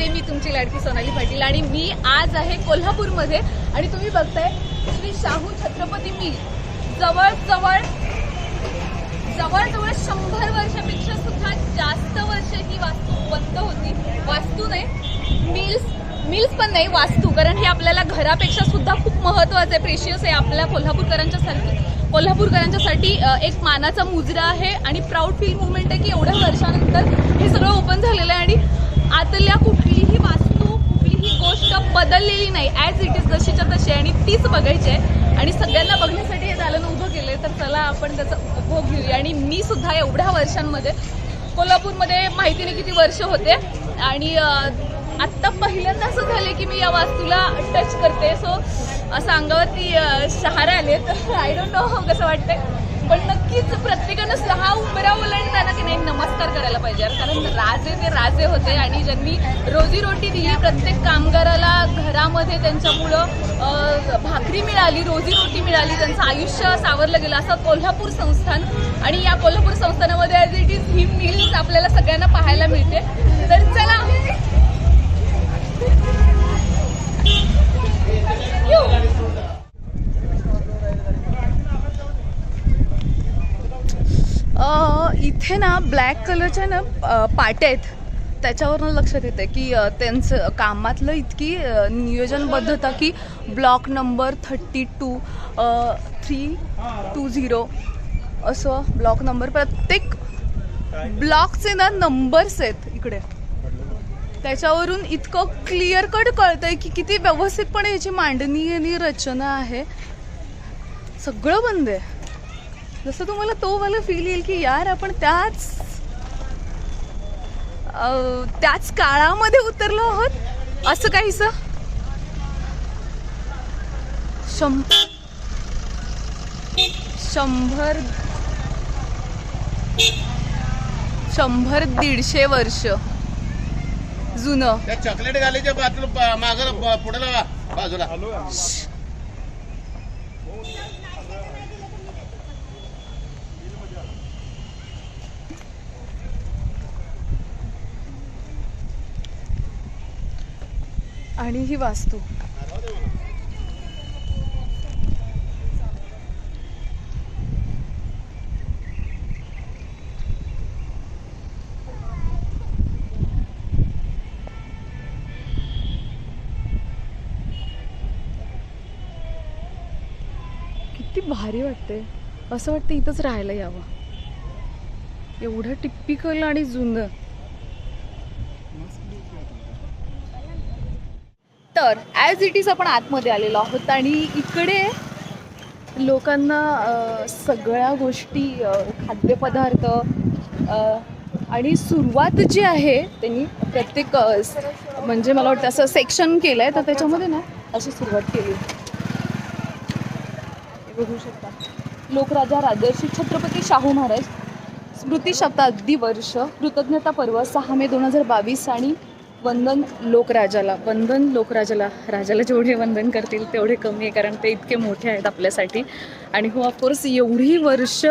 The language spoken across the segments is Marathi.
नमस्ते, मी तुमची लाडकी सोनाली पाटील आणि मी आज आहे कोल्हापूरमध्ये आणि तुम्ही बघताय श्री शाहू छत्रपती मिल. जवळजवळ 100 वर्षापेक्षा सुद्धा जास्त वर्ष ही वास्तू बंद होती. वास्तू नाही, मिल्स पण नाही, वास्तू. कारण हे आपल्याला घरापेक्षा सुद्धा खूप महत्त्वाचं आहे, प्रेशियस आहे आपल्या कोल्हापूरकरांच्यासाठी एक मानाचा मुजरा आहे आणि प्राऊड फील मुवमेंट आहे की एवढ्या वर्षानंतर हे सगळं ओपन झालेलं आहे आणि आतल्या कुठलीही वास्तू कुठलीही गोष्ट बदललेली नाही, ॲज इट इज जशीच्या तशी आणि तीच बघायची आहे. आणि सगळ्यांना बघण्यासाठी हे दालन उभं केलंय, तर चला आपण त्याचा उपभोग घेऊया. आणि मी सुद्धा एवढ्या वर्षांमध्ये कोल्हापूरमध्ये माहिती नाही किती वर्ष होते आणि आत्ता पहिल्यांदा असं झालं की मी या वास्तूला टच करते. सो असं अंगावरती शहारे आले, तर आय डोंट नो कसं वाटतंय, पण नक्कीच प्रत्येकानं 6 उंबऱ्या ओलांडताना की नाही नमस्कार करायला पाहिजे. कारण राजे ते राजे होते आणि ज्यांनी रोजीरोटी दिली प्रत्येक कामगाराला, घरामध्ये त्यांच्यामुळं भाकरी मिळाली, रोजीरोटी मिळाली, त्यांचं आयुष्य सावरलं गेलं, असं कोल्हापूर संस्थान. आणि या कोल्हापूर संस्थानामध्ये ॲज इट इज ही मिल्स आपल्याला सगळ्यांना पाहायला मिळते. तर चला इथे ना ब्लॅक कलरच्या ना पाट्या आहेत, त्याच्यावरून लक्षात येते की त्यांचं कामातलं इतकी नियोजनबद्धता की ब्लॉक नंबर 320 असं ब्लॉक नंबर, प्रत्येक ब्लॉकचे ना नंबर्स आहेत इकडे. त्याच्यावरून इतकं क्लिअर कट कळतंय की किती व्यवस्थितपणे याची मांडणी आणि रचना आहे. सगळं बंद आहे, जसं तुम्हाला तो मला फील येईल की यार आपण त्याच काळामध्ये उतरलो आहोत असं काहीसं. 100-150 वर्ष जुनं. त्या चॉकलेट गालीच्या बाजूला मागं पुढे लावा बाजूला. आणि ही वास्तू किती भारी वाटते. असं वाटतं इथंच राहायला यावं, एवढं टिपिकल आणि जुनं. तर ॲज इट इज आपण आतमध्ये आलेलो आहोत आणि इकडे लोकांना सगळ्या गोष्टी, खाद्यपदार्थ आणि सुरुवात जी आहे त्यांनी प्रत्येक म्हणजे मला वाटतं असं सेक्शन केलं आहे, तर त्याच्यामध्ये ना अशी सुरुवात केली. बघू शकता, लोकराजा राजर्षी छत्रपती शाहू महाराज स्मृती शताब्दी वर्ष, कृतज्ञता पर्व 6 मे 2022 आणि वंदन लोकराजाला. राजाला जेवढे वंदन करतील तेवढे कमी आहे, कारण ते इतके मोठे आहेत आपल्यासाठी. आणि हो ऑफकोर्स एवढी वर्ष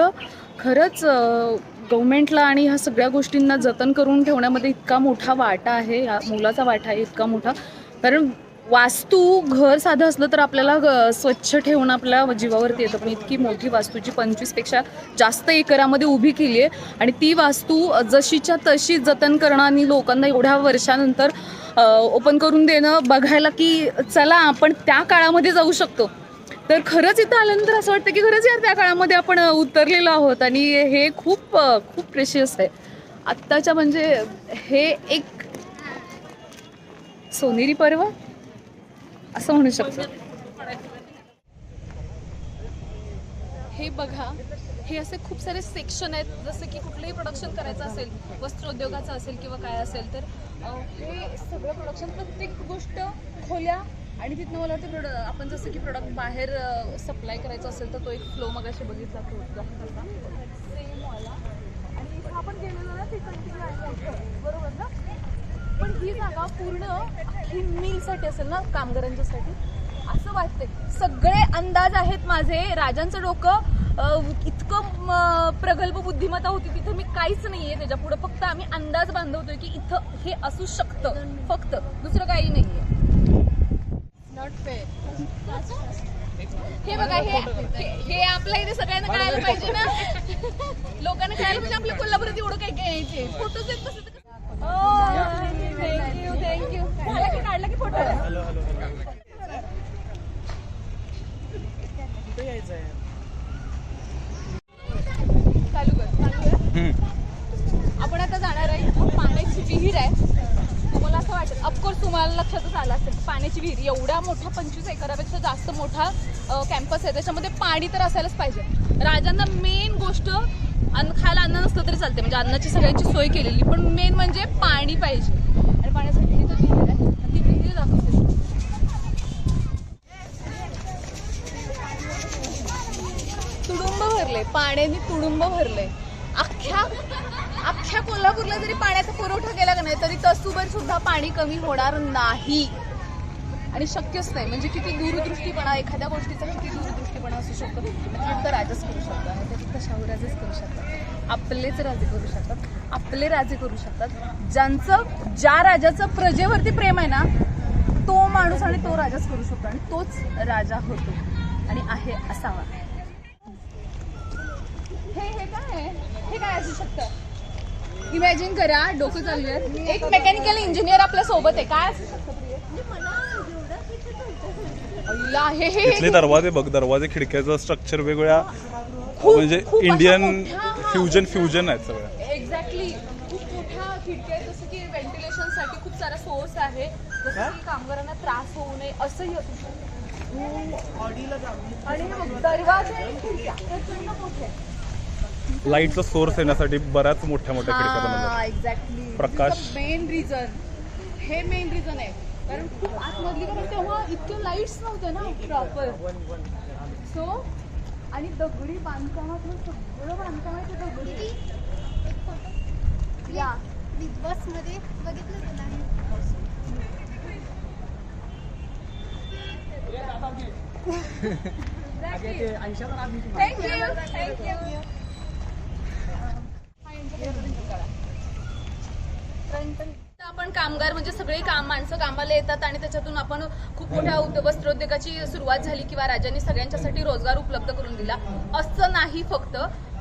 खरंच गव्हर्मेंटला आणि ह्या सगळ्या गोष्टींना जतन करून ठेवण्यामध्ये इतका मोठा वाटा आहे, या मोलाचा वाटा आहे इतका मोठा. कारण वास्तू घर साधं असलं तर आपल्याला स्वच्छ ठेवणं आपल्या जीवावरती येतं, पण इतकी मोठी वास्तूची 25पेक्षा जास्त एकरामध्ये उभी केली आहे आणि ती वास्तू जशीच्या तशी जतन करणं आणि लोकांना एवढ्या वर्षानंतर ओपन करून देणं, बघायला की चला आपण त्या काळामध्ये जाऊ शकतो. तर खरंच इथं आल्यानंतर असं वाटतं की खरंच यार त्या काळामध्ये आपण उतरलेलो आहोत आणि हे खूप खूप प्रेशियस आहे आत्ताच्या. म्हणजे हे एक सोनेरी पर्व असं म्हणू शकतो. हे बघा, हे असे खूप सारे सेक्शन आहेत, जसं की कुठलंही प्रोडक्शन करायचं असेल, वस्त्रोद्योगाचं असेल किंवा काय असेल, तर हे सगळं प्रोडक्शन, प्रत्येक गोष्ट खोल्या आणि तिथनं मला वाटतं आपण जसं की प्रोडक्ट बाहेर सप्लाय करायचं असेल तर तो एक फ्लो मगाशी बघितला होता सेम वाला. आणि आपण गेलेलो ना ते कंटिन्यू आहे बरोबर ना, पण ही जागा पूर्ण ही मिलसाठी असेल ना, कामगारांच्यासाठी असं वाटतंय. सगळे अंदाज आहेत माझे. राजांचं डोकं इतकं प्रगल्भ बुद्धिमत्ता होती तिथे मी काहीच नाहीये त्याच्या पुढे. फक्त आम्ही अंदाज बांधवतोय की इथं हे असू शकतं, फक्त दुसरं काही नाहीये. Not fair. हे बघा, हे आपल्या इथे सगळ्यांना कळायला पाहिजे ना. लोकांना कळायला पाहिजे आपल्या कोल्हापुरात एवढं काय काय यायचे फोटोज आहेत तसं. Thank you thank you. झाला की काढला की फोटो. चालू कर. आपण आता जाणार आहे, पाण्याची विहीर आहे. तुम्हाला असं वाटेल, ऑफकोर्स तुम्हाला लक्षातच आलं असेल, पाण्याची विहीर एवढा मोठा 25 एकरापेक्षा जास्त मोठा कॅम्पस आहे, त्याच्यामध्ये पाणी तर असायलाच पाहिजे. राजांना मेन गोष्ट खायला अन्न नसलं तरी चालते, म्हणजे अन्नाची सगळ्यांची सोय केलेली, पण मेन म्हणजे पाणी पाहिजे. आणि पाण्यासाठी ही तर विहीर आहे, ती विहीर दाखवते. तुडुंब भरले पाण्याने, तुडुंब भरले. अख्ख्या कोल्हापूरला जरी पाण्याचा पुरवठा केला का नाही तरी तसूभर सुद्धा पाणी कमी होणार नाही. आणि शक्यच नाही. म्हणजे किती दूरदृष्टीपणा, एखाद्या गोष्टीचा किती दूरदृष्टीपणा असू शकतो. फक्त राजाच करू शकतो, आणि ते फक्त शाहूराजेच करू शकतात. आपलेच राजे करू शकतात, आपले राजे करू शकतात. ज्या राजाचं प्रजेवरती प्रेम आहे ना, तो माणूस आणि तो राजाच करू शकतो, आणि तोच राजा होतो आणि आहे असावा. हे काय असू शकतं? इमॅजिन करा, डोकं चालू आहे. एक मेकॅनिकल इंजिनियर आपल्या सोबत आहे. काय असू शकतं? इथले दरवाजे बघ, दरवाजे खिडक्याचं स्ट्रक्चर वेगवेगळ्या, म्हणजे इंडियन फ्युजन आहेत सगळ्या. एक्झॅक्टली. खूप मोठ्या खिडक्या आहेत, जसं की व्हेंटिलेशन साठी खूप सारा सोर्स आहे, जसं की कामगारांना त्रास होऊ नये असंही असू शकतं. आणि दरवाजे प्रचंड मोठे. लाईटचा सोर्स येण्यासाठी बऱ्याच मोठ्या मोठ्या खिडक्या बनवल्या. एक्झॅक्टली. प्रकाश. मेन रिझन हे मेन रिझन आहे, कारण खूप आतमधली, कारण तेव्हा इतके लाईट्स नव्हते ना प्रॉपर. सो आणि दगडी बांधकामातलं सगळं बांधकाम आहे ते दगडी. या बिग बॉस मध्ये बघितलं तुला? थँक्यू. आपण कामगार म्हणजे सगळे माणसं कामाला येतात, आणि त्याच्यातून आपण खूप मोठ्या वस्त्रोद्योगाची सुरुवात झाली किंवा राजांनी सगळ्यांच्यासाठी रोजगार उपलब्ध करून दिला असं नाही. फक्त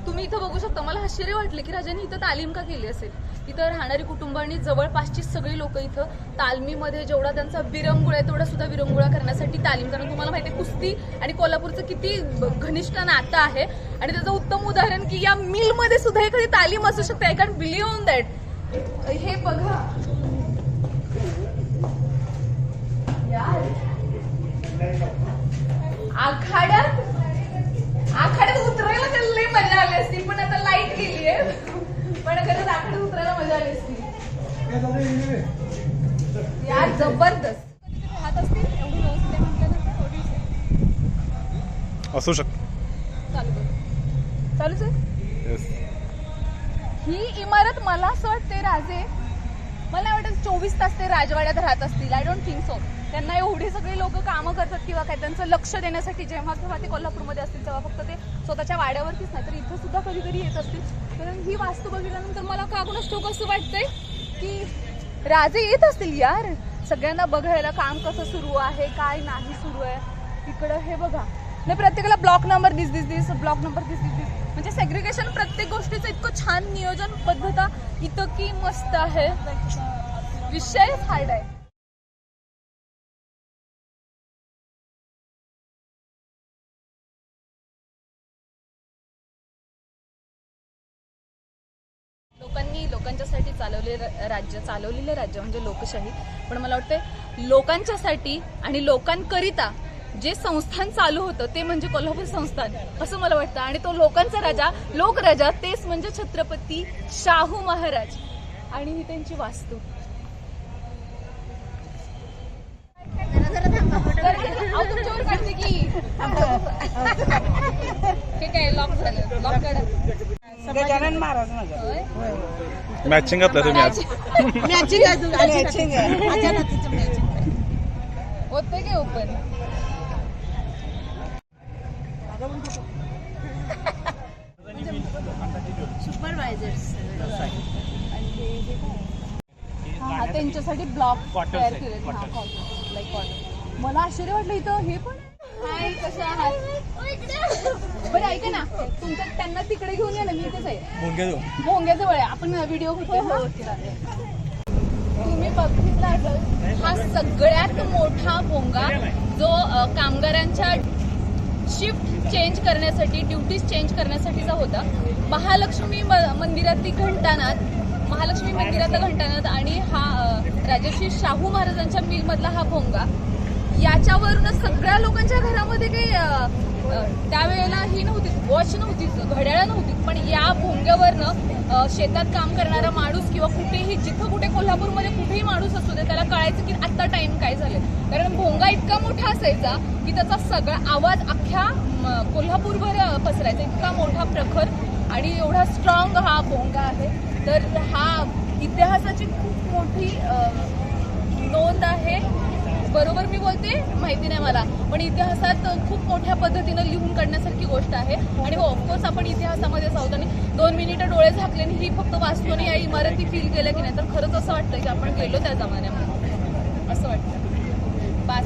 तुम्ही इथं बघू शकता. मला आश्चर्य वाटले की राजांनी इथं तालीम का केली असेल. इथं राहणारी कुटुंबांनी जवळपासची सगळी लोक इथं तालमीमध्ये जेवढा त्यांचा विरंगुळा आहे तेवढा सुद्धा विरंगुळा करण्यासाठी तालीम. कारण तुम्हाला माहिती आहे कुस्ती आणि कोल्हापूरचं किती घनिष्ठ नातं आहे, आणि त्याचं उत्तम उदाहरण की या मिलमध्ये सुद्धा एखादी तालीम असू शकते. I can believe on that. हे बघा यार, आखाड्यात उतरायला त्याला लई मजा आली असती, पण आता लाईट गेली आहे. पण खरंच आखाड्यात उतरायला मजा आली असती यार, जबरदस्त. राहत असतील एवढी व्यवस्थित म्हटल्यानंतर असू शकतं. चालूच आहे. ही इमारत मला असं वाटते राजे, मला वाटतं 24 तास ते राजवाड्यात राहत असतील. I don't think so. त्यांना एवढी सगळी लोक कामं करतात किंवा काय त्यांचं लक्ष देण्यासाठी जेव्हा केव्हा ते कोल्हापूरमध्ये असतील तेव्हा फक्त ते स्वतःच्या वाड्यावरतीच नाही तर इथं सुद्धा कधी कधी येत असतील. कारण ही वास्तू बघितल्यानंतर मला का कोणाच ठाऊक असं वाटतंय की राजे येत असतील यार सगळ्यांना बघायला, काम कसं सुरू आहे काय नाही सुरू आहे. इकडं हे बघा, नाही प्रत्येकाला ब्लॉक नंबर दिस ब्लॉक नंबर दिस म्हणजे सेग्रिगेशन प्रत्येक गोष्टीचं इतकं छान नियोजन पद्धत इतकं की मस्त आहे. विषय हार्ड आहे. लोकांच्यासाठी चालवलेलं राज्य म्हणजे लोकशाही. पण मला वाटतं लोकांच्यासाठी आणि लोकांकरिता जे संस्थान चालू होतं ते म्हणजे कोल्हापूर संस्थान असं मला वाटतं. आणि तो लोकांचा राजा, लोकराजा, तेच म्हणजे छत्रपती शाहू महाराज. आणि ही त्यांची वास्तू. तुमच्यावर काढते की हे काय लॉक झालं, लॉक काढा. गजानन महाराज मॅचिंग घातलं तुम्ही आज. मॅचिंग होते काय ओपन. त्यांच्यासाठी ब्लॉक तयार केले. Like cotton. मला आश्चर्य वाटलं इथं हे पण हाय कसे आहात. बरं ऐका ना तुमच्या त्यांना तिकडे घेऊन या ना मी इथेच आहे भोंग्याजवळ आहे आपण व्हिडिओ करतो. तुम्ही बघितला असेल हा सगळ्यात मोठा भोंगा जो कामगारांच्या शिफ्ट चेंज करण्यासाठी ड्युटीज चेंज करण्यासाठीचा होता. महालक्ष्मी मंदिरातील घंटानाद आणि हा राजर्षी शाहू महाराजांच्या मिलमधला हा भोंगा याच्यावरूनच सगळ्या लोकांच्या घरामध्ये काही त्यावेळेला ही नव्हती वॉच नव्हती घड्याळ नव्हती पण या भोंग्यावरनं शेतात काम करणारा माणूस किंवा कुठेही जिथं कुठे कोल्हापूरमध्ये कुठेही माणूस असतो ते त्याला कळायचं की आत्ता टाइम काय झालं. कारण भोंगा इतका मोठा असायचा की त्याचा सगळा आवाज अख्ख्या कोल्हापूरभर पसरायचा. इतका मोठा प्रखर आणि एवढा स्ट्रॉंग हा भोंगा आहे. तर हा इतिहासाची खूप मोठी नोंद आहे. बरोबर मी बोलते माहिती नाही मला पण इतिहासात खूप मोठ्या पद्धतीनं लिहून काढण्यासारखी गोष्ट आहे. आणि हो ऑफकोर्स आपण इतिहासामध्येच आहोत आणि 2 मिनिटं डोळे झाकले ही फक्त वास्तू आणि या इमारती फील केल्या की नाही तर खरंच असं वाटतं की आपण गेलो त्या जमान्यामध्ये असं वाटतं. बास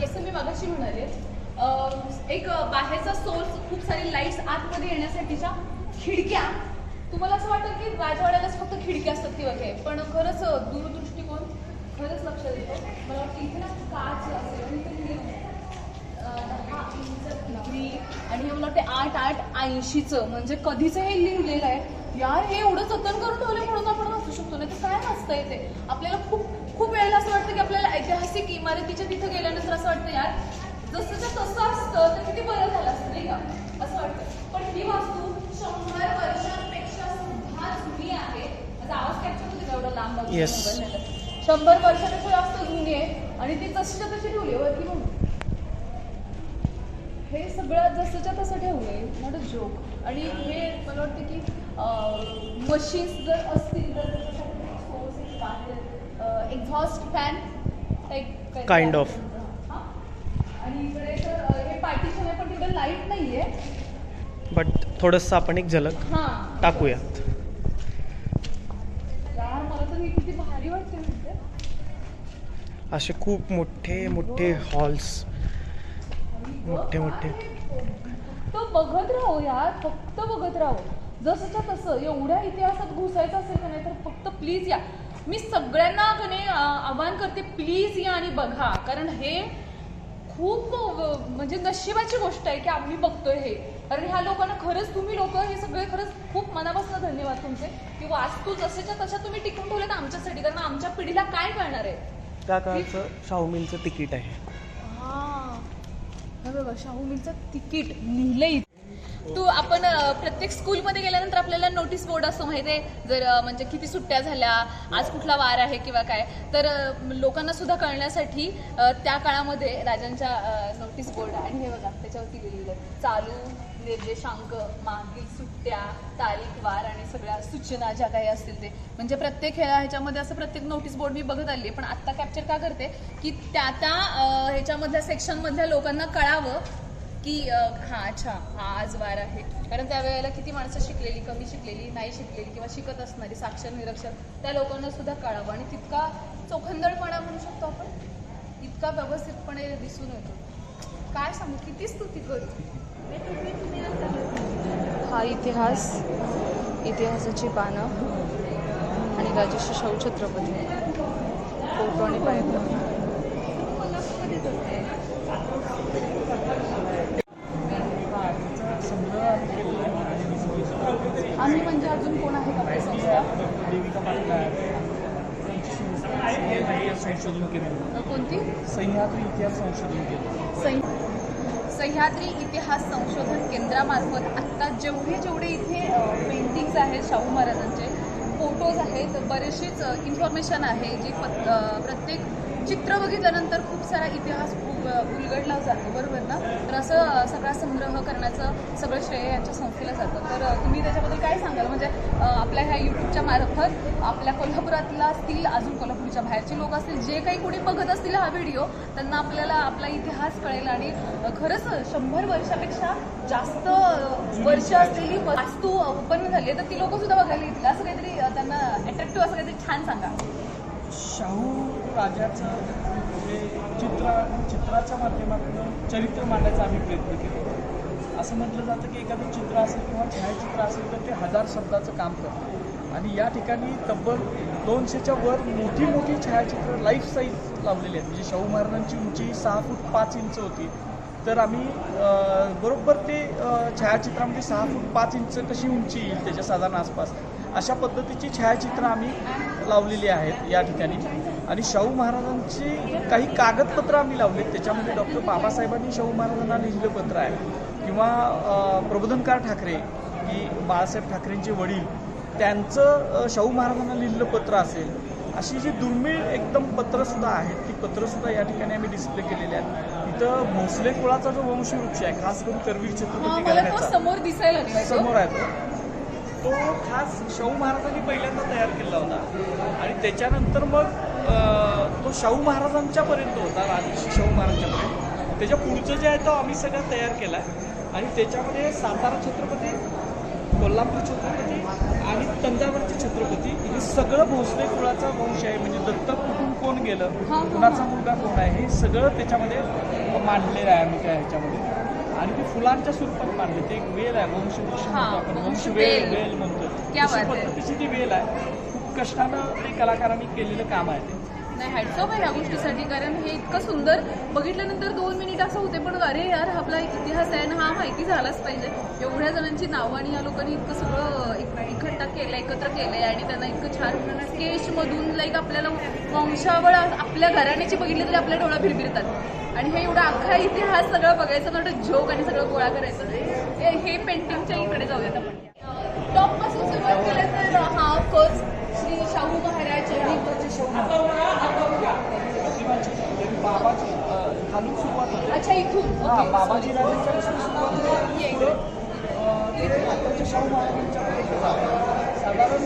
जसं मी मगाशी म्हणाले एक बाहेरचा सोर्स खूप सारी लाईट्स आतमध्ये येण्यासाठीच्या खिडक्या. तुम्हाला असं वाटतं की राजवाड्यालाच फक्त खिडक्या असतात किंवा काय पण खरंच दूरदृष्टिकोन खरंच लक्षात येतो. मला वाटतं इथे ना काच असेल आणि ते 10 इंच डिग्री आणि हे मला वाटते 8/8/80चं म्हणजे कधीच हे लिहिलेलं आहे. यार हे एवढं जतन करून ठेवलं म्हणून आपण वाचू शकतो नाही तर काय वाचता येते. आपल्याला खूप वेळेला असं वाटतं की आपल्याला ऐतिहासिक इमारतीच्या तिथं गेल्यानंतर असं वाटतं यार जसंच्या तसं असतं तर किती बरं झालं असतं नाही का असं वाटतं. पण ही वास्तू 100 वर्षांपेक्षा सुद्धा जुनी आहे. माझा आवाज कॅप्चर होते एवढं लांब 100 वर्षापेक्षा जास्त जुनी आहे आणि ती तशीच्या तशी ठेवली आहे वरती म्हणून. हे सगळं जसंच्या तसं ठेवलंय नॉट अ जोक. आणि हे मला वाटतं की मशीन्स जर असतील तर एक्झॉस्ट फॅन काइंड ऑफ. आणि इकडे तर हे पार्टिशन आहे पण तिकडे लाईट नाहीये बट थोडंसं आपण एक झलक टाकूयात. यार मला तर हे किती भारी वाटते म्हणजे. असे खूप मोठे हॉल्स मोठे तो बघत राहू यार फक्त बघत राहू जसंच्या तसं. एवढ्या इतिहासात घुसायचं असेल का नाही तर फक्त प्लीज या. मी सगळ्यांना कने आवाहन करते प्लीज या आणि बघा. कारण हे खूप म्हणजे नशिबाची गोष्ट आहे की आम्ही बघतोय हे. कारण ह्या लोकांना खरंच तुम्ही लोक हे सगळे खरंच खूप मनापासून धन्यवाद तुमचे की वास्तू जसेच्या तशा तुम्ही टिकून ठेवल्यात आमच्यासाठी. कारण आमच्या पिढीला काय कळणार आहे. त्या काळचं शाहू मिलचं तिकीट आहे. हे बघा शाहू मिलचं तिकीट लिहिलंय. तू आपण प्रत्येक स्कूलमध्ये गेल्यानंतर आपल्याला नोटीस बोर्ड असतो माहिती आहे जर म्हणजे किती सुट्ट्या झाल्या आज कुठला वार आहे किंवा काय तर लोकांना सुद्धा कळण्यासाठी त्या काळामध्ये राजांच्या नोटीस बोर्ड आणि हे बघा त्याच्यावरती लिहिलेलं चालू निर्देशांक मागील सुट्ट्या तारीख वार आणि सगळ्या सूचना ज्या काही असतील ते म्हणजे प्रत्येक ह्याच्यामध्ये असं प्रत्येक नोटीस बोर्ड मी बघत आली पण आत्ता कॅप्चर का करते की त्या ह्याच्यामधल्या सेक्शनमधल्या लोकांना कळावं की हां अच्छा हा आज वार आहे. कारण त्यावेळेला किती माणसं शिकलेली कमी शिकलेली नाही शिकलेली किंवा शिकत असणारी साक्षर निरक्षर त्या लोकांना सुद्धा कळावं आणि तितका चोखंदळपणा म्हणू शकतो आपण इतका व्यवस्थितपणे दिसून येतो. काय सांगू किती स्तुती करू. हा इतिहासाची पानं आणि राजर्षी शाहू छत्रपती फोटो आणि बायोग्राफी. आम्ही म्हणजे अजून कोण आहे का संस्था कोणती सह्याद्री इतिहास संशोधन केंद्र. सह्याद्री इतिहास संशोधन केंद्रामार्फत आत्ता जेवढे इथे पेंटिंग्स आहेत शाहू महाराजांचे फोटोज आहेत बरेचशीच इन्फॉर्मेशन आहे जी प्रत्येक चित्र बघितल्यानंतर खूप सारा इतिहास उलगडला जातो बरोबर ना. तर असं सगळा संग्रह करण्याचं सगळं श्रेय यांच्या संस्थेला जातं. तर तुम्ही त्याच्याबद्दल काय सांगाल म्हणजे आपल्या ह्या यूट्यूबच्या मार्फत आपल्या कोल्हापुरातला असतील अजून कोल्हापूरच्या बाहेरचे लोक असतील जे काही कोणी बघत असतील हा व्हिडिओ त्यांना आपल्याला आपला इतिहास कळेल आणि खरंच 100 वर्षापेक्षा जास्त वर्ष असलेली वास्तू उत्पन्न झाली आहे तर ती लोक सुद्धा बघायला येतील असं काहीतरी त्यांना अट्रॅक्टिव्ह असं काहीतरी छान सांगा. शाहू राजाचं जे चित्राच्या माध्यमातून चरित्र मांडायचा आम्ही प्रयत्न केला. असं म्हटलं जातं की एखादं चित्र असेल किंवा छायाचित्र असेल तर ते 1000 शब्दाचं काम करतं आणि या ठिकाणी तब्बल 200च्या वर मोठी छायाचित्र लाईफ साईज लावलेली आहेत. म्हणजे शाहू महाराजांची उंची 6 फूट 5 इंच होती, तर आम्ही बरोबर ते छायाचित्रामध्ये 6 फूट 5 इंच कशी उंची येईल त्याच्या साधारण आसपास अशा पद्धतीची छायाचित्रं आम्ही लावलेली आहेत या ठिकाणी. आणि शाहू महाराजांची काही कागदपत्रं आम्ही लावलेत. त्याच्यामध्ये डॉक्टर बाबासाहेबांनी शाहू महाराजांना लिहिलेलं पत्र आहे किंवा प्रबोधनकार ठाकरे की बाळासाहेब ठाकरेंचे वडील त्यांचं शाहू महाराजांना लिहिलेलं पत्र असेल. अशी जी दुर्मिळ एकदम पत्रंसुद्धा आहेत, ती पत्रंसुद्धा या ठिकाणी आम्ही डिस्प्ले केलेली आहेत. इथं भोसले कुळाचा जो वंशवृक्ष आहे, खास करून करवीर छत्रपती घराण्याचा समोर दिसायला लागलाय तो. समोर आहे तो खास शाहू महाराजांनी पहिल्यांदा तयार केला होता आणि त्याच्यानंतर मग तो शाहू महाराजांच्यापर्यंत होता, राजर्षी शाहू महाराजांच्यापर्यंत. त्याच्या पुढचं जे आहे तो आम्ही सगळं तयार केला आहे आणि त्याच्यामध्ये सातारा छत्रपती, कोल्हापूर छत्रपती आणि तंजावरचे छत्रपती हे सगळं भोसले कुळाचा वंश आहे. म्हणजे दत्तक कुठून कोण गेलं, कुणाचा मुलगा कोण आहे, हे सगळं त्याच्यामध्ये मांडलेलं आहे आम्ही त्या ह्याच्यामध्ये. आणि ते फुलांच्या स्वरूपात मांडले. ते एक वेल आहे, वंशवृक्ष म्हणतो आपण, वेल म्हणतो. अशा पद्धतीची ती वेल आहे. खूप कष्टानं ते कलाकारांनी केलेलं काम आहे ते. नाही हॅट्स ऑफ आहे या गोष्टीसाठी, कारण हे इतकं सुंदर बघितल्यानंतर 2 मिनिट असं होते, पण अरे यार आपला एक इतिहास आहे ना, हा माहिती झालाच पाहिजे. एवढ्या जणांची नावं आणि या लोकांनी इतकं सगळं एकत्र केलंय आणि त्यांना इतकं छान स्केचमधून लाईक आपल्याला वंशावळ आपल्या घराण्याची बघितली तरी आपल्या डोळा भिरभिरतात. आणि हे एवढा अख्खा इतिहास सगळं बघायचं नव्हतं, जोक आणि सगळं गोळा करायचं. हे पेंटिंगच्या इकडे जाऊयात आपण. टॉपपासून सुरुवात केलं तर हा ऑफकोर्स श्री शाहू महाराज बाबाजी खालून सुरुवात होते. अच्छा इथून बाबाजी राजांच्यापासून सुरुवात होते. आताच्या शाहू महाराजांच्यापर्यंत साधारण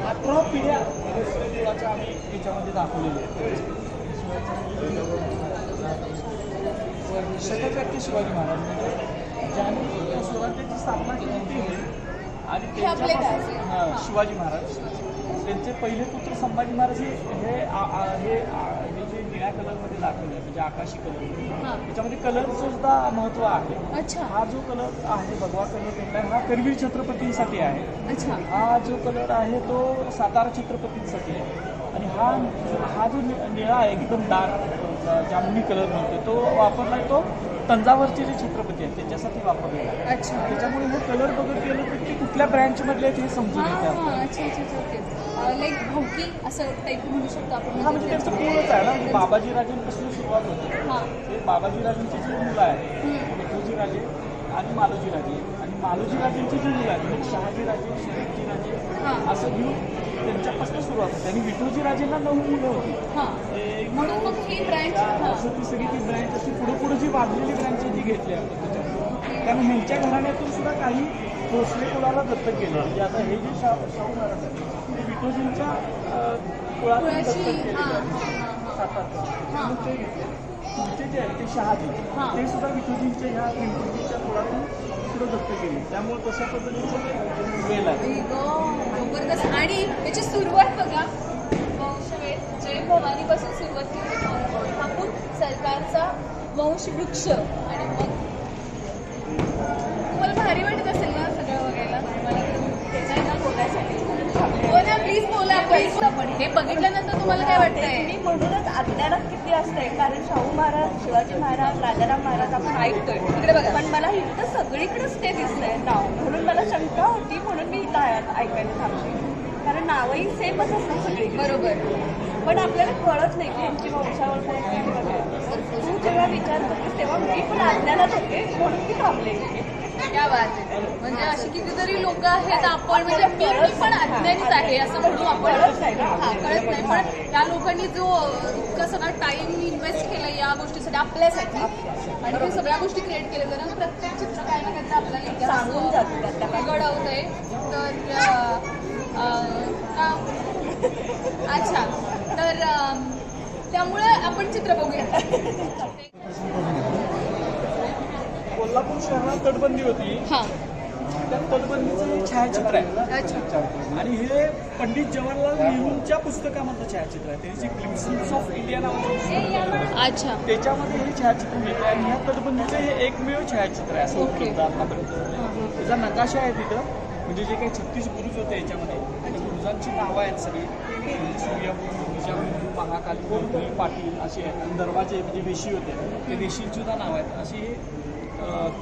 18 पिढ्या कुळाच्या आम्ही याच्यामध्ये दाखवलेल्या आहेत. शतकाचे शिवाजी महाराज म्हणजे ज्यांनी स्वराज्याची स्थापना केली ती आणि त्यांच्यापासून शिवाजी महाराज, त्यांचे पहिले पुत्र संभाजी महाराज हे जे निळ्या कलरमध्ये दाखवले आहे, म्हणजे आकाशी कलर, त्याच्यामध्ये कलरचं सुद्धा महत्त्व आहे. अच्छा. हा जो कलर आहे भगवा कलर घेतला हा करवीर छत्रपतींसाठी आहे. अच्छा. हा जो कलर आहे तो सातारा छत्रपतींसाठी आहे. आणि हा जो निळा आहे एकदम डार्क जांभळी कलर म्हणतो तो वापरलाय तो तंजावरचे जे छत्रपती आहेत त्याच्यासाठी वापरलेला आहे. अच्छा. त्याच्यामुळे हे कलर बघत गेलं तर ते कुठल्या ब्रँचमधले आहेत हे समजून येते आपल्याला. अच्छा ओके. लाईक भाऊकी असं टाईप म्हणू शकतो आपण. हा म्हणजे त्यांचं पूर्वच आहे ना, म्हणजे बाबाजी राजांपासून सुरुवात होते. ते बाबाजी राजांची जी मुलं आहेत, विठोजी राजे आणि मालोजी राजे, आणि मालोजी राजांची जी मुलं आहेत म्हणजे शहाजी राजे, शरीफजी राजे असं घेऊन त्यांच्यापासून सुरुवात होते. आणि विठोजी राजेंना 9 मुलं होती. म्हणून मग ही ब्रँच असं ती सगळी ती ब्रँच अशी पुढे जी वाढलेली ब्रँच आहे ती घेतली आपण त्याच्यात. कारण ह्यांच्या घराण्यातून सुद्धा काही भोसले कुळाला दत्तक केलं. म्हणजे आता हे जे शाहू महाराज आहेत ते विठोजींच्या कुळातून दत्तक केलेले सातारा. तुमचे जे आहेत ते शहाजी ते सुद्धा विठोजींच्या ह्या पिंपरीच्या कुळातून पुढे दत्तक केले. त्यामुळे तशा पद्धतीचं ते वेल आहे. जबरदस्त. आणि त्याची सुरुवात बघा, वंशवेल जय भवानीपासून सुरुवात केली. आपण सरकारचा वंशवृक्ष आणि मग तुम्हाला भारी वाटत असेल ना सगळं बघायला. त्याच्या बोलायसाठी हो ना, प्लीज बोला. आपण हे बघितल्यानंतर तुम्हाला काय वाटतंय? मी म्हणूनच अज्ञानात किती असतंय, कारण शाहू महाराज, शिवाजी महाराज, राजाराम महाराज आपण ऐकतोय इकडे बघा. पण मला इथं सगळीकडेच ते दिसतंय नाव, म्हणून मला शंका होती, म्हणून मी इथं ऐकायला थांबले. कारण नावही सेमच असतात सगळी बरोबर, पण आपल्याला कळत नाही की यांची वंशावळ काय बघायला. तू जेव्हा विचार करतेस तेव्हा मी पण अज्ञानात होते, म्हणून मी थांबले. क्या बात आहे. म्हणजे अशी कितीतरी लोक आहेत, आपण म्हणजे मी पण अज्ञानीच आहे असं म्हणू आपण. कळत नाही, पण त्या लोकांनी जो इतका सगळा टाइम इन्व्हेस्ट केला या गोष्टीसाठी आपल्यासाठी, आणि ते सगळ्या गोष्टी क्रिएट केल्या तर प्रत्येक चित्र काय ना काहीतरी आपल्याला सांगून जातात घडवतंय. तर अच्छा, तर त्यामुळे आपण चित्र बघूया. कोल्हापूर शहरात तटबंदी होती त्या तटबंदीचं हे छायाचित्र आहे. अच्छा. आणि हे पंडित जवाहरलाल नेहरूंच्या पुस्तकामधलं छायाचित्र आहे. त्यांची ग्लिम्प्सेस ऑफ इंडिया नावाचं पुस्तक आहे. अच्छा. त्याच्यामध्ये हे छायाचित्र मिळतं आणि ह्या तटबंदीचं हे एकमेव छायाचित्र आहे असं उपलब्ध आतापर्यंत. त्याचा नकाशा आहे तिथं, म्हणजे जे काही 36 बुरुज होते याच्यामध्ये त्या बुरुजांची नावं आहेत सगळी. सूर्यबुरुज, विजापूर, महाकाली, कोलपुरी, पाटील अशी आहेत. आणि दरवाजे म्हणजे वेशी होते ते वेशींसुद्धा नाव आहेत. अशी हे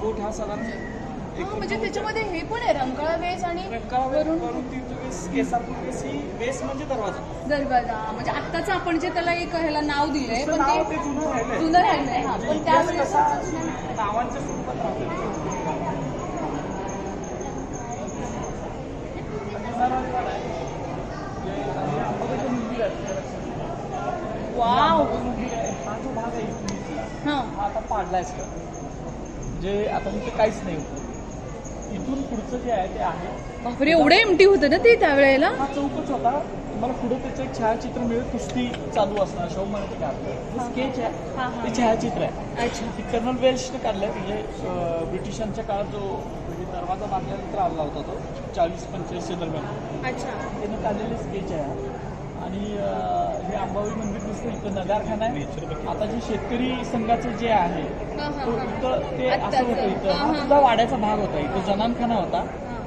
कोट हा साधारण म्हणजे त्याच्यामध्ये हे पण आहे रंकाळा वेस आणि वरून तीर्थवेस, केसापूर वेस ही वेस म्हणजे दरवाजा. दरवाजा. म्हणजे आत्ताच आपण जे त्याला एक ह्याला नाव दिलंय पण नाव ते ते जुनं राहिलंय. जुनं राहिलंय. हा पण इतिहास त्यावेळेस कसा नावांच्या स्वरूपात राहतो. वाव. हा जो भाग आहे हा. हा आता पाडलाय सगळं. म्हणजे आता तिथे काहीच नाही होतं. इथून पुढचं जे आहे ते आहे. बापरे एवढं एमटी होतं ना ते त्यावेळेला. हा चौकच होता. तुम्हाला पुढे त्याचं एक छायाचित्र मिळेल. कुस्ती चालू असणार शाहू महाराज काढलं स्केच आहे ते छायाचित्र आहे. अच्छा. ती कर्नल वेल्शने काढलंय. म्हणजे ब्रिटिशांच्या काळात जो म्हणजे दरवाजा बांधल्यानंतर आणला होता तो 40-45 दरम्यान. अच्छा. त्यानं काढलेले स्केच आहे. आणि हे अंबाबाई मंदिर दिसतं इथं नगारखाना आहे. आता जे शेतकरी संघाचं जे आहे तो इथं ते असं होतं. इथं हा सुद्धा वाड्याचा भाग होता. इथं जनानखाना होता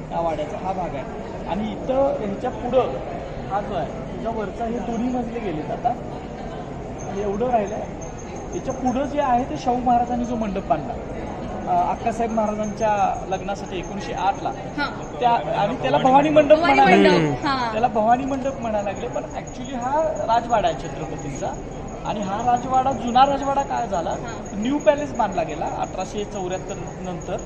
त्या वाड्याचा हा भाग आहे. आणि इथं ह्याच्या पुढं हा जो आहे त्याच्यावरचा हे दोन्ही मजले गेलेत. आता एवढं राहिलं आहे. याच्या पुढं जे आहे ते शाहू महाराजांनी जो मंडप बांधला अक्कासाहेब महाराजांच्या लग्नासाठी 1908 ला त्या. आणि त्याला भवानी मंडप म्हणायला त्याला भवानी मंडप म्हणायला लागले. पण ऍक्च्युली हा राजवाडा आहे छत्रपतींचा. आणि हा राजवाडा जुना राजवाडा काय झाला न्यू पॅलेस बांधला गेला 1874 नंतर.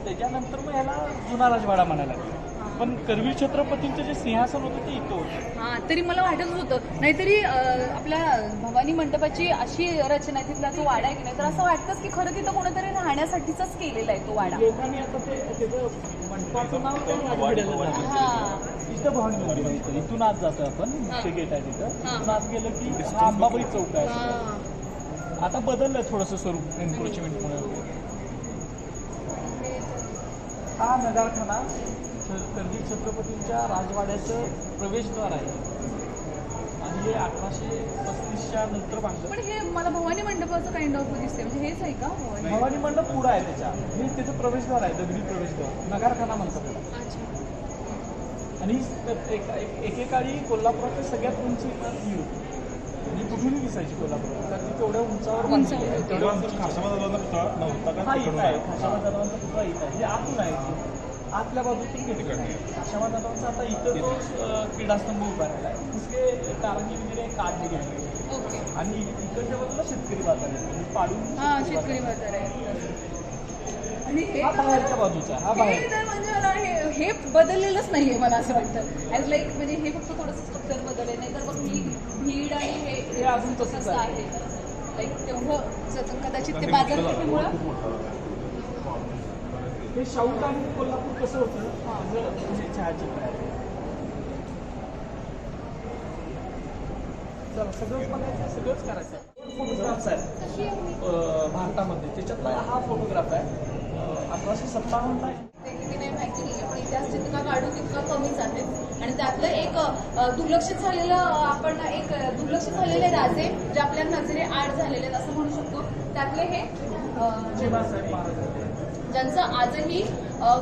त्याच्यानंतर मग ह्याला जुना राजवाडा म्हणायला लागला. पण करवीर छत्रपतींचं जे सिंहासन होतं ते इथं होतं. हा तरी मला वाटत होतं. नाहीतरी आपल्या भवानी मंडपाची अशी रचना आहे तिथला तो वाडा आहे की नाही तर असं वाटतंच की खरं तिथं कोणीतरी राहण्यासाठीचाच केलेला आहे तो वाडा. लोकांनी आता ते त्याचं मंडपाचं नाव त्या राजवाड्याला झालं. हा. इथं भवानी मंदिर आहे. इथं इथून आज जातो आपण. मुख्य गेट आहे तिथं. इथून आज गेलं की हा अंबाबाई चौक आहे. आता बदललं थोडंसं स्वरूप एन्क्रोचमेंटमुळे. हा नगारखाना करवीर छत्रपतींच्या राजवाड्याचं प्रवेशद्वार आहे. आणि हे 1835च्या नंतर बांधलं. पण हे मला भवानी मंडपाचं काइंड ऑफ दिसते. म्हणजे हेच आहे का भवानी मंडप पुढं आहे त्याच्या. हे त्याचं प्रवेशद्वार आहे दगडी प्रवेशद्वार. नगारखाना म्हणतात त्याला. आणि एकेकाळी कोल्हापुरातल्या सगळ्यात उंच इमारत ही होती. आणि कुठूनही दिसायची कोल्हापुरात. कारण ती तेवढ्या उंचावर बांधली आहे. तेवढ्या खासाबा दादांचा नव्हता हा का इथं आहे. खाशाबा दादांचा पुतळा इथं आहे. हे आतून आहे. आतल्या बाजूतून घेतलं. खाशाबा दादांचा आता इथं तो क्रीडास्तंभ उभा राहिला आहे. तिथे कारंजी वगैरे काढले गेले. आणि इकडच्या बाजूला शेतकरी बाजार आहे. पाडून शेतकरी बाजार आहे. आणि हा बाहेरच्या बाजूचा. हा बाहेर म्हणजे मला हे बदललेलंच नाहीये मला असं वाटतं. ॲज लाईक म्हणजे हे फक्त थोडंसं स्ट्रक्चर बदलले नाही तर मग भीड आणि हे अजून तसंच आहे. लाईक तेवढं कदाचित ते बाजारपेठेमुळं. हे शाहू आणि कोल्हापूर कसं होतं म्हणजे छायाचित्र आहे. चला सगळंच बघायचं सगळंच करायचं. फोटोग्राफ्स आहेत भारतामध्ये. त्याच्यातला हा फोटोग्राफ आहे 1857 ला. नाही माहिती नाही पण इतिहास जितका काढू तितका कमीच आहे. आणि त्यातलं एक दुर्लक्षित झालेलं आपण एक दुर्लक्षित झालेले राजे जे आपल्या नजरे आड झालेले आहेत असं म्हणू शकतो. त्यातले हे जेबासाहेब महाराज ज्यांचं आजही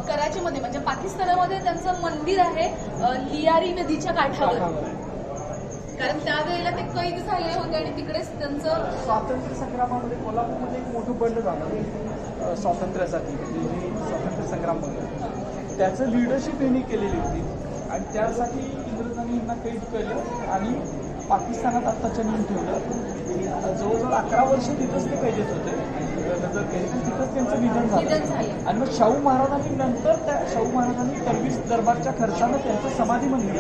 कराचीमध्ये म्हणजे पाकिस्तानामध्ये त्यांचं मंदिर आहे लियारी नदीच्या काठावर. कारण त्यावेळेला ते कैद झाले होते आणि तिकडेच त्यांचं स्वातंत्र्य संग्रामामध्ये कोल्हापूरमध्ये एक मोठं बंड झालं स्वातंत्र्यासाठी. स्वातंत्र्य संग्रामामध्ये त्याचं लिडरशिप यांनी केलेली होती. आणि त्यासाठी इंग्रजांनी यांना कैद केलं आणि पाकिस्तानात आत्ताच्या नेऊन ठेवलं. जवळजवळ 11 वर्ष तिथंच ते कैदेत होते. नजर केली तिथंच त्यांचं निधन झालं. आणि मग शाहू महाराजांनी नंतर त्या शाहू महाराजांनी करवीर दरबारच्या खर्चानं त्यांचं समाधी मंदिर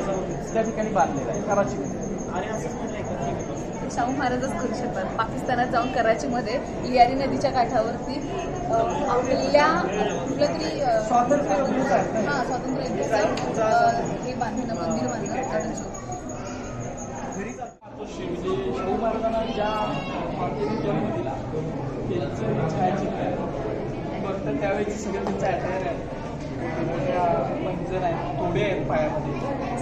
त्या ठिकाणी बांधलेलं आहे कराचीमध्ये. आणि असं म्हटलंय शाहू महाराजच करू शकतात. पाकिस्तानात जाऊन कराचीमध्ये लियारी नदीच्या काठावरती आपल्या कुठलं तरी स्वातंत्र्य स्वातंत्र्य हे बांधणं मंदिर बांधणं. म्हणजे शाहू महाराजांना ज्या मातेने जन्म दिला त्यांचं छायाचित्र आहे. बघता त्यावेळेची सगळं त्यांचं अटायर आहे. पैंजण आहेत, तोडे आहेत पायामध्ये.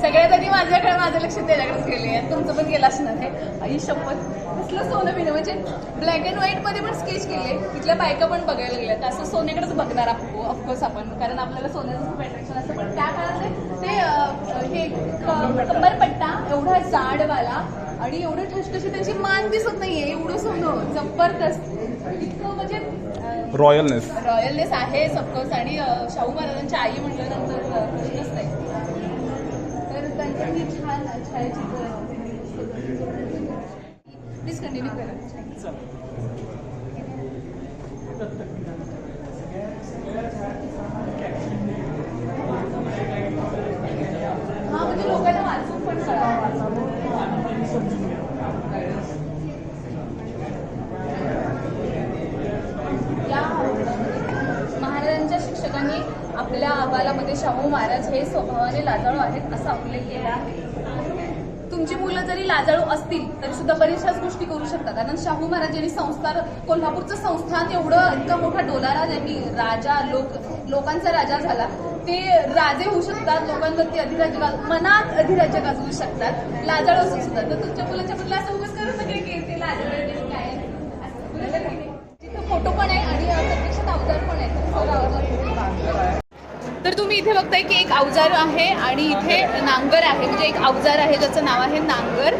सगळ्यात आधी माझं लक्ष त्याच्याकडेच गेले आणि तुमचं पण गेलं असणार आहे. आई शपथ कसलं सोनं बिनं, म्हणजे ब्लॅक अँड व्हाईट मध्ये पण स्केच केले. तिथल्या बायका पण बघायला गेल्या, असं सोन्याकडेच बघणार ऑफकोर्स आपण, कारण आपल्याला सोन्याचं खूप अट्रॅक्शन असतं. पण त्या काळात ते हे कंबरपट्टा एवढा जाडवाला आणि एवढं ठसठशी त्यांची मान दिसत नाहीये, एवढं सोनं जबरदस्त, इतकं म्हणजे रॉयलनेस आहे ऑफकोर्स. आणि शाहू महाराजांची आई म्हटल्यानंतर प्रश्नच नाही. तर त्यांचं ही छान छायाचित्र प्लीज कंटिन्यू करा. हा म्हणजे लोकांना वाचून पण कळावं. या महाराजांच्या शिक्षकांनी आपल्या अहवालामध्ये शाहू महाराज हे स्वभावाने लाजाळू आहेत असा उल्लेख केला आहे. तुमची मुलं जरी लाजाळू असतील तरी सुद्धा बऱ्याचशाच गोष्टी करू शकतात. कारण शाहू महाराज यांनी कोल्हापूरचं संस्थान एवढं इतका मोठा डोलारा, ज्यांनी राजा लोकांचा राजा झाला, ते राजे होऊ शकतात, लोकांवरती मनात अधिराज्य गाजवू शकतात, लाजाळू असू शकतात. तर तुमच्या मुलाच्या बदला असं उगाच करू नका की ते लाजाळू काय तिथं फोटो पण आहे आणि प्रत्यक्षात अवजार पण आहे. तर तुम्ही इथे बघताय की एक अवजार आहे आणि इथे नांगर आहे, म्हणजे एक अवजार आहे ज्याचं नाव आहे नांगर,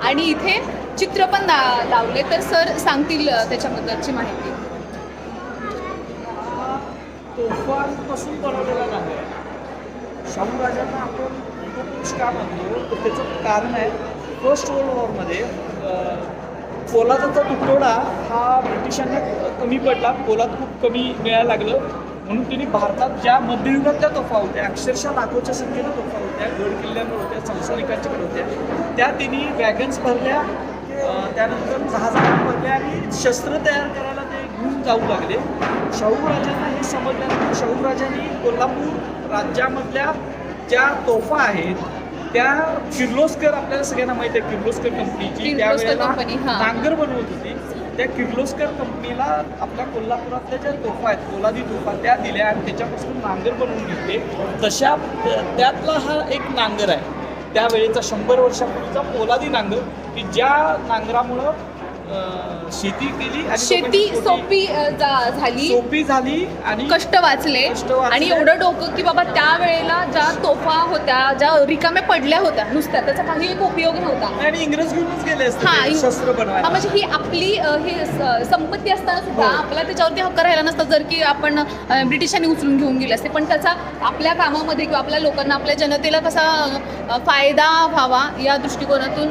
आणि इथे चित्र पण लावले. तर सर सांगतील त्याच्याबद्दलची माहिती. तोफांपासून बनवलेला नांगर आहे. शाहू राजांना आपण तोपुरुष का म्हणतो तर त्याचं कारण आहे, फर्स्ट वर्ल्ड वॉरमध्ये पोलादाचा तुटवडा हा ब्रिटिशांना कमी पडला, पोलाद खूप कमी मिळायला लागलं, म्हणून त्यांनी भारतात ज्या मध्ययुगातल्या तोफा होत्या, अक्षरशः लाखोच्या संख्येनं तोफा होत्या, गड किल्ल्यांवर होत्या, संस्थानिकांच्याकडे होत्या, त्या त्यांनी वॅगन्स भरल्या, त्यानंतर जहाजांना भरल्या आणि शस्त्र तयार करायला ते घेऊन जाऊ लागले. शाहू राजांना हे समजल्यानंतर शाहू राजांनी कोल्हापूर राज्यामधल्या ज्या तोफा आहेत त्या किर्लोस्कर, आपल्याला सगळ्यांना माहिती आहे किर्लोस्कर कंपनीची त्यावेळेला नांगर बनवत होती, त्या किर्लोस्कर कंपनीला आपल्या कोल्हापुरातल्या ज्या तोफा आहेत, पोलादी तोफा, त्या दिल्या आणि त्याच्यापासून नांगर बनवून घेतले. तशा त्यातला हा एक नांगर आहे, त्यावेळेचा 100 वर्षापूर्वीचा पोलादी नांगर, की ज्या नांगरामुळं शेती केली आणि शेती सोपी झाली आणि कष्ट वाचले. आणि एवढं डोकं की बाबा त्यावेळेला ज्या तोफा होत्या, ज्या रिकाम्या पडल्या होत्या नुसत्या, त्याचा काही एक उपयोग नव्हता आणि इंग्रज घेऊनच गेले असते शस्त्र बनवायला. म्हणजे ही आपली हे संपत्ती असताना सुद्धा आपला त्याच्यावरती हक्क राहिला नसता जर की आपण ब्रिटिशांनी उचलून घेऊन गेले असते. पण त्याचा आपल्या कामामध्ये किंवा आपल्या लोकांना, आपल्या जनतेला कसा फायदा व्हावा या दृष्टिकोनातून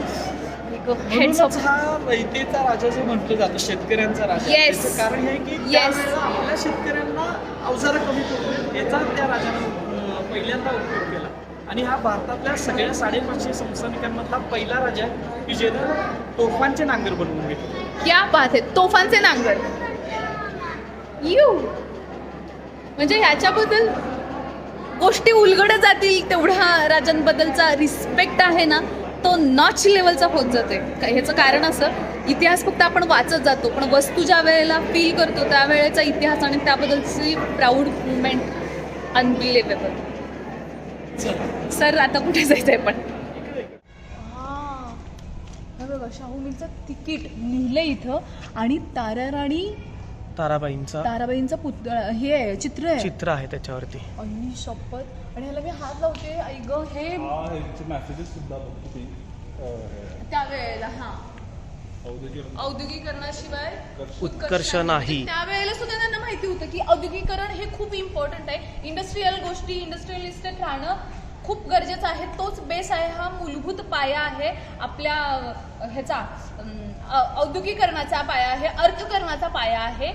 हा रयतेचा राजा जो म्हटलं जातं, शेतकऱ्यांचा राजा. त्याचं कारण हे की त्यावेळेला आपल्या शेतकऱ्यांना अवजारं कमी पडली, याचा त्या राजाने पहिल्यांदा उपयोग केला. आणि हा भारतातल्या सगळ्या 550 संस्थानिकांमधला पहिला राजा आहे की ज्यानं तोफांचे नांगर बनवून घेतले. क्या बात आहे, तोफांचे नांगर. म्हणजे ह्याच्याबद्दल गोष्टी उलगडत जातील, तेवढा राजांबद्दलचा रिस्पेक्ट आहे ना तो नॉच लेवलचा होत जाते. ह्याचं कारण असं, इतिहास फक्त आपण वाचत जातो, पण वस्तू ज्या वेळेला फील करतो त्यावेळेचा इतिहास आणि त्याबद्दलची प्राऊड मुवमेंट अनबिलिव्हेबल. सर आता कुठे जायचं आहे? पण बघा, शाहू मिलचं तिकीट लिहिलं इथं आणि ताराबाईंचा पुतळा, हे चित्र आहे त्याच्यावरती. आणि शपथ, आणि ह्याला मी हात लावते. आई ग, हे मेसेजेस सुद्धा त्यावेळेला औद्योगिकरणाशिवाय उत्कर्ष नाही. त्यावेळेला सुद्धा त्यांना माहिती होतं की औद्योगिकरण हे खूप इम्पॉर्टंट आहे. इंडस्ट्रीयल गोष्टी, इंडस्ट्रियलिस्टिक राहणं खूप गरजेचं आहे. तोच बेस आहे, हा मूलभूत पाया आहे आपल्या ह्याचा, औद्योगिकरणाचा पाया आहे, अर्थकरणाचा पाया आहे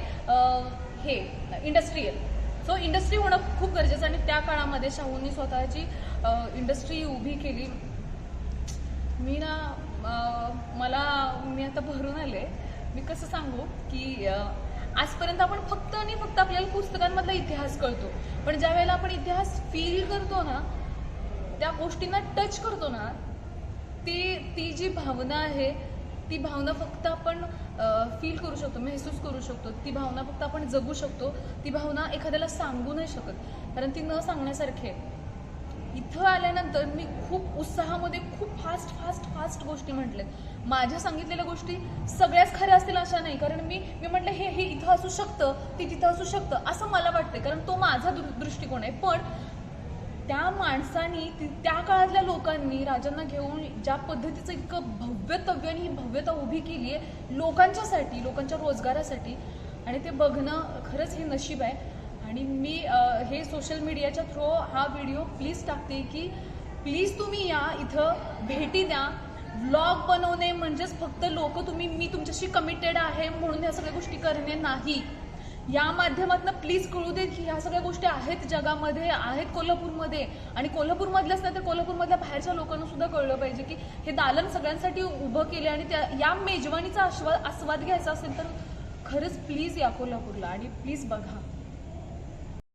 हे इंडस्ट्रीयल. सो इंडस्ट्री होणं खूप गरजेचं. आणि त्या काळामध्ये शाहूंनी स्वतःची इंडस्ट्री उभी केली. मी आता भरून आले. मी कसं सांगू की आजपर्यंत आपण फक्त आणि फक्त आपल्याला पुस्तकांमधला इतिहास कळतो, पण ज्या वेळेला आपण इतिहास फील करतो ना, त्या गोष्टींना टच करतो ना, ती जी भावना आहे ती भावना फक्त आपण फील करू शकतो, महसूस करू शकतो, ती भावना फक्त आपण जगू शकतो. ती भावना एखाद्याला सांगू नाही शकत, कारण ती न सांगण्यासारखी आहे. इथं आल्यानंतर मी खूप उत्साहामध्ये खूप फास्ट गोष्टी म्हटल्यात. माझ्या सांगितलेल्या गोष्टी सगळ्याच खऱ्या असतील अशा नाही, कारण मी म्हटलं हे इथं असू शकतं, ती तिथं असू शकतं असं मला वाटतं, कारण तो माझा दृष्टिकोन आहे. पण त्या माणसांनी त्या काळातल्या लोकांनी राजांना घेऊन ज्या पद्धतीचं इतकं भव्यतव्य आणि ही भव्यता उभी केली आहे लोकांच्यासाठी, लोकांच्या रोजगारासाठी, आणि ते बघणं खरंच हे नशीब आहे. आणि मी हे सोशल मीडियाच्या थ्रू हा व्हिडिओ प्लीज टाकते की प्लीज तुम्ही या, इथं भेटी द्या. व्लॉग बनवणे म्हणजेच फक्त मी तुमच्याशी कमिटेड आहे म्हणून ह्या सगळ्या गोष्टी करणे नाही. या माध्यमातून प्लीज कळू देत की ह्या सगळ्या गोष्टी आहेत जगामध्ये, आहेत कोल्हापूरमध्ये, आणि कोल्हापूरमधल्याच नाही तर कोल्हापूरमधल्या बाहेरच्या लोकांना सुद्धा कळलं पाहिजे की हे दालन सगळ्यांसाठी उभं केले, आणि या मेजवानीचा आस्वाद घ्यायचा असेल तर खरंच प्लीज या कोल्हापूरला आणि प्लीज बघा.